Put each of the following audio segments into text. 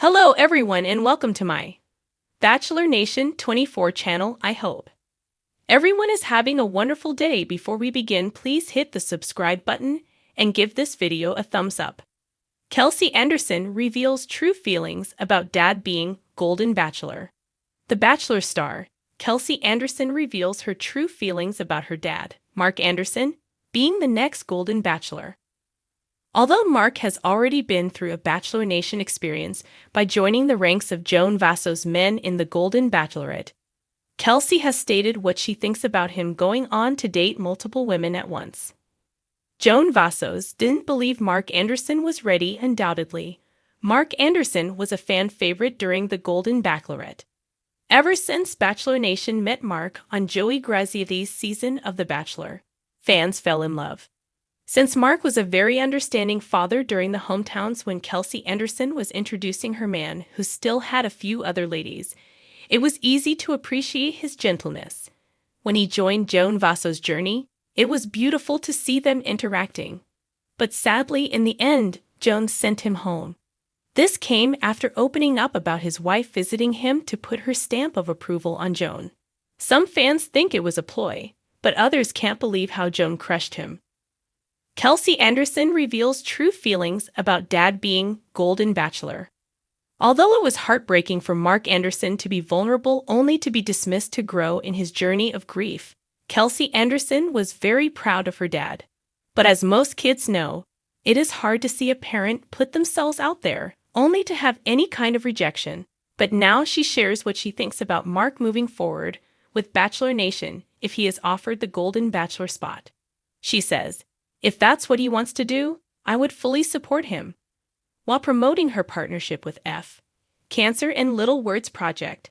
Hello everyone and welcome to my Bachelor Nation 24 channel. I hope everyone is having a wonderful day. Before we begin, please hit the subscribe button and give this video a thumbs up. Kelsey Anderson reveals true feelings about dad being Golden Bachelor. The Bachelor star, Kelsey Anderson, reveals her true feelings about her dad, Mark Anderson, being the next Golden Bachelor. Although Mark has already been through a Bachelor Nation experience by joining the ranks of Joan Vasso's men in the Golden Bachelorette, Kelsey has stated what she thinks about him going on to date multiple women at once. Joan Vassos didn't believe Mark Anderson was ready. Undoubtedly, Mark Anderson was a fan favorite during the Golden Bachelorette. Ever since Bachelor Nation met Mark on Joey Graziadis's season of The Bachelor, fans fell in love. Since Mark was a very understanding father during the hometowns when Kelsey Anderson was introducing her man, who still had a few other ladies, it was easy to appreciate his gentleness. When he joined Joan Vasso's journey, it was beautiful to see them interacting. But sadly, in the end, Joan sent him home. This came after opening up about his wife visiting him to put her stamp of approval on Joan. Some fans think it was a ploy, but others can't believe how Joan crushed him. Kelsey Anderson reveals true feelings about dad being Golden Bachelor. Although it was heartbreaking for Mark Anderson to be vulnerable only to be dismissed to grow in his journey of grief, Kelsey Anderson was very proud of her dad. But as most kids know, it is hard to see a parent put themselves out there only to have any kind of rejection. But now she shares what she thinks about Mark moving forward with Bachelor Nation if he is offered the Golden Bachelor spot. She says, "If that's what he wants to do, I would fully support him." While promoting her partnership with Cancer and Little Words Project,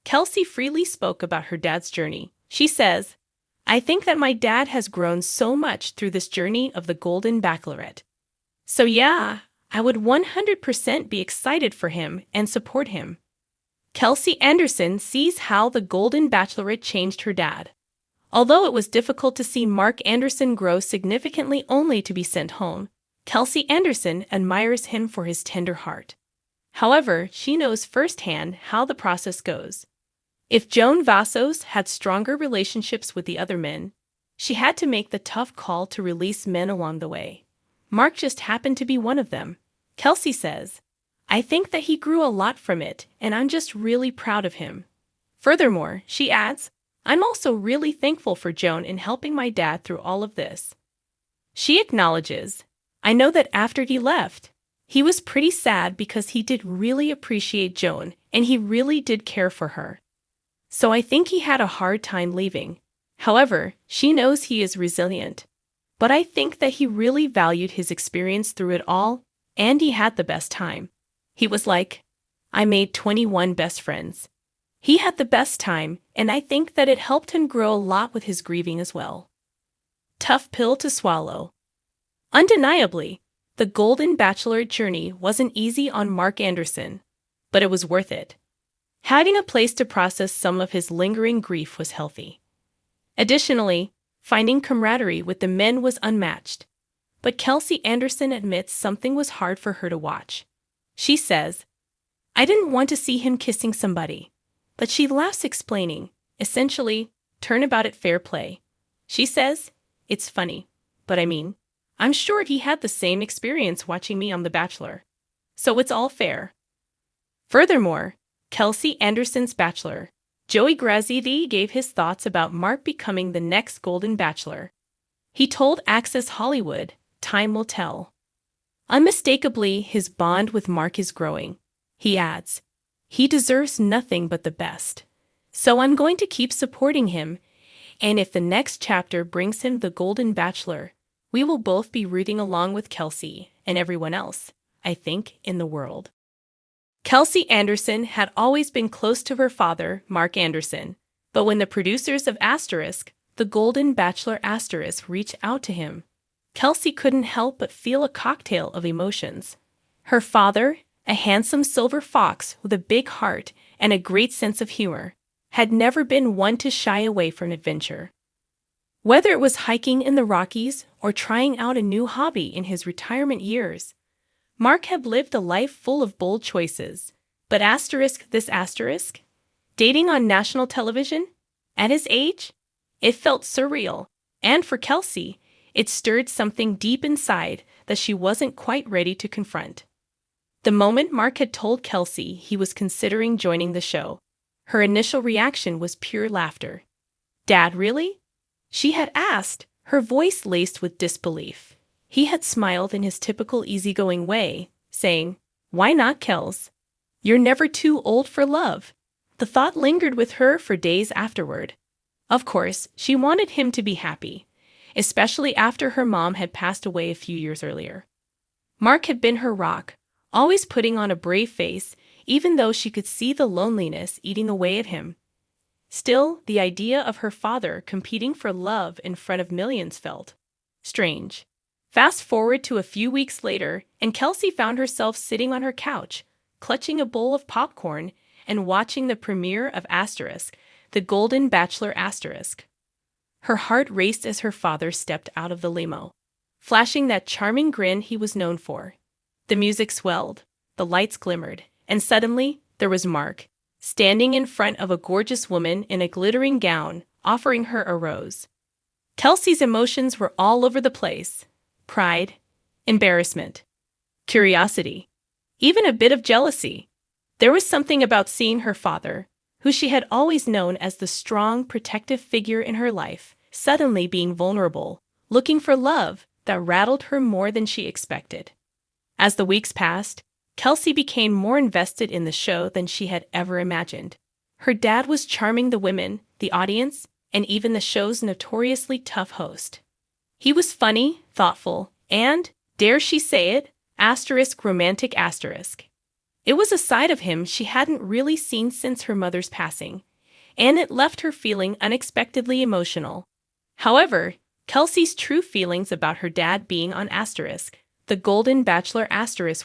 Kelsey freely spoke about her dad's journey. She says, "I think that my dad has grown so much through this journey of the Golden Bachelorette. So yeah, I would 100% be excited for him and support him." Kelsey Anderson sees how the Golden Bachelorette changed her dad. Although it was difficult to see Mark Anderson grow significantly only to be sent home, Kelsey Anderson admires him for his tender heart. However, she knows firsthand how the process goes. If Joan Vassos had stronger relationships with the other men, she had to make the tough call to release men along the way. Mark just happened to be one of them. Kelsey says, "I think that he grew a lot from it, and I'm just really proud of him." Furthermore, she adds, "I'm also really thankful for Joan in helping my dad through all of this." She acknowledges, "I know that after he left, he was pretty sad because he did really appreciate Joan and he really did care for her. So I think he had a hard time leaving. However, she knows he is resilient. But I think that he really valued his experience through it all, and he had the best time. He was like, I made 21 best friends. He had the best time, and I think that it helped him grow a lot with his grieving as well." Tough pill to swallow. Undeniably, the Golden Bachelorette journey wasn't easy on Mark Anderson, but it was worth it. Having a place to process some of his lingering grief was healthy. Additionally, finding camaraderie with the men was unmatched. But Kelsey Anderson admits something was hard for her to watch. She says, "I didn't want to see him kissing somebody." But she laughs, explaining, essentially, turnabout at fair play. She says, "It's funny, but I mean, I'm sure he had the same experience watching me on The Bachelor. So it's all fair." Furthermore, Kelsey Anderson's bachelor, Joey Graziadis, gave his thoughts about Mark becoming the next Golden Bachelor. He told Access Hollywood, "Time will tell. Unmistakably, his bond with Mark is growing." He adds, "He deserves nothing but the best. So I'm going to keep supporting him, and if the next chapter brings him the Golden Bachelor, we will both be rooting along with Kelsey and everyone else, I think, in the world." Kelsey Anderson had always been close to her father, Mark Anderson, but when the producers of The Golden Bachelor reached out to him, Kelsey couldn't help but feel a cocktail of emotions. Her father, a handsome silver fox with a big heart and a great sense of humor, had never been one to shy away from adventure. Whether it was hiking in the Rockies or trying out a new hobby in his retirement years, Mark had lived a life full of bold choices. But this asterisk? Dating on national television? At his age? It felt surreal. And for Kelsey, it stirred something deep inside that she wasn't quite ready to confront. The moment Mark had told Kelsey he was considering joining the show, her initial reaction was pure laughter. "Dad, really?" she had asked, her voice laced with disbelief. He had smiled in his typical easygoing way, saying, "Why not, Kels? You're never too old for love." The thought lingered with her for days afterward. Of course, she wanted him to be happy, especially after her mom had passed away a few years earlier. Mark had been her rock, always putting on a brave face, even though she could see the loneliness eating away at him. Still, the idea of her father competing for love in front of millions felt strange. Fast forward to a few weeks later, and Kelsey found herself sitting on her couch, clutching a bowl of popcorn and watching the premiere of the Golden Bachelor *. Her heart raced as her father stepped out of the limo, flashing that charming grin he was known for. The music swelled, the lights glimmered, and suddenly there was Mark, standing in front of a gorgeous woman in a glittering gown, offering her a rose. Kelsey's emotions were all over the place: pride, embarrassment, curiosity, even a bit of jealousy. There was something about seeing her father, who she had always known as the strong, protective figure in her life, suddenly being vulnerable, looking for love, that rattled her more than she expected. As the weeks passed, Kelsey became more invested in the show than she had ever imagined. Her dad was charming the women, the audience, and even the show's notoriously tough host. He was funny, thoughtful, and, dare she say it, romantic. It was a side of him she hadn't really seen since her mother's passing, and it left her feeling unexpectedly emotional. However, Kelsey's true feelings about her dad being on the Golden Bachelor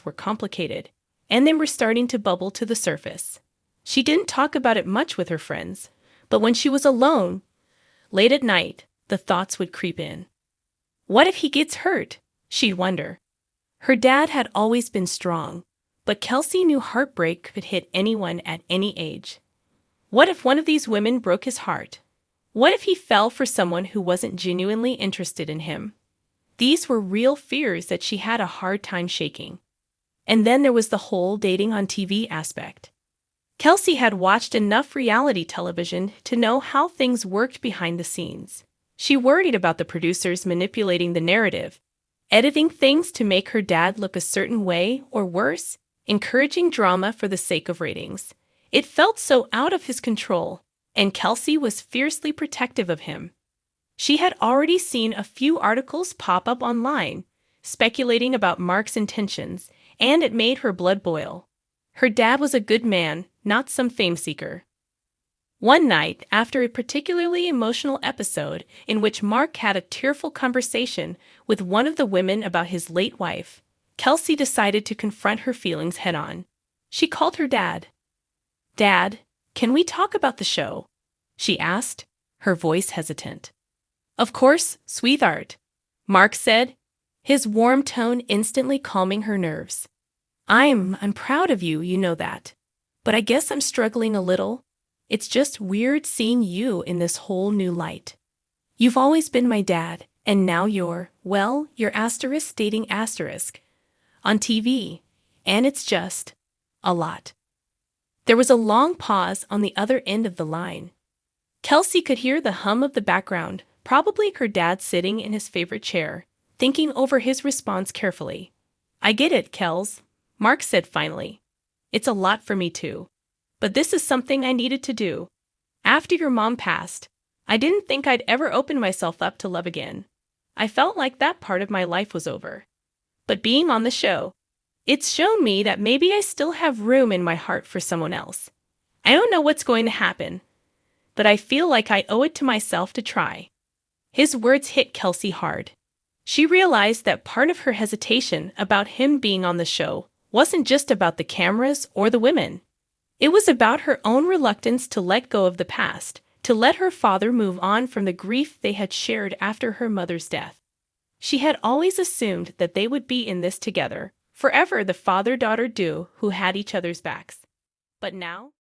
were complicated, and they were starting to bubble to the surface. She didn't talk about it much with her friends, but when she was alone, late at night, the thoughts would creep in. What if he gets hurt? She'd wonder. Her dad had always been strong, but Kelsey knew heartbreak could hit anyone at any age. What if one of these women broke his heart? What if he fell for someone who wasn't genuinely interested in him? These were real fears that she had a hard time shaking. And then there was the whole dating on TV aspect. Kelsey had watched enough reality television to know how things worked behind the scenes. She worried about the producers manipulating the narrative, editing things to make her dad look a certain way, or worse, encouraging drama for the sake of ratings. It felt so out of his control, and Kelsey was fiercely protective of him. She had already seen a few articles pop up online, speculating about Mark's intentions, and it made her blood boil. Her dad was a good man, not some fame-seeker. One night, after a particularly emotional episode in which Mark had a tearful conversation with one of the women about his late wife, Kelsey decided to confront her feelings head-on. She called her dad. "Dad, can we talk about the show?" she asked, her voice hesitant. "Of course, sweetheart," Mark said, his warm tone instantly calming her nerves. I'm proud of you, you know that. But I guess I'm struggling a little. It's just weird seeing you in this whole new light. You've always been my dad, and now you're dating on TV, and it's just a lot." There was a long pause on the other end of the line. Kelsey could hear the hum of the background, probably her dad sitting in his favorite chair, thinking over his response carefully. "I get it, Kels," Mark said finally. "It's a lot for me too. But this is something I needed to do. After your mom passed, I didn't think I'd ever open myself up to love again. I felt like that part of my life was over. But being on the show, it's shown me that maybe I still have room in my heart for someone else. I don't know what's going to happen, but I feel like I owe it to myself to try." His words hit Kelsey hard. She realized that part of her hesitation about him being on the show wasn't just about the cameras or the women. It was about her own reluctance to let go of the past, to let her father move on from the grief they had shared after her mother's death. She had always assumed that they would be in this together, forever, the father-daughter duo who had each other's backs. But now,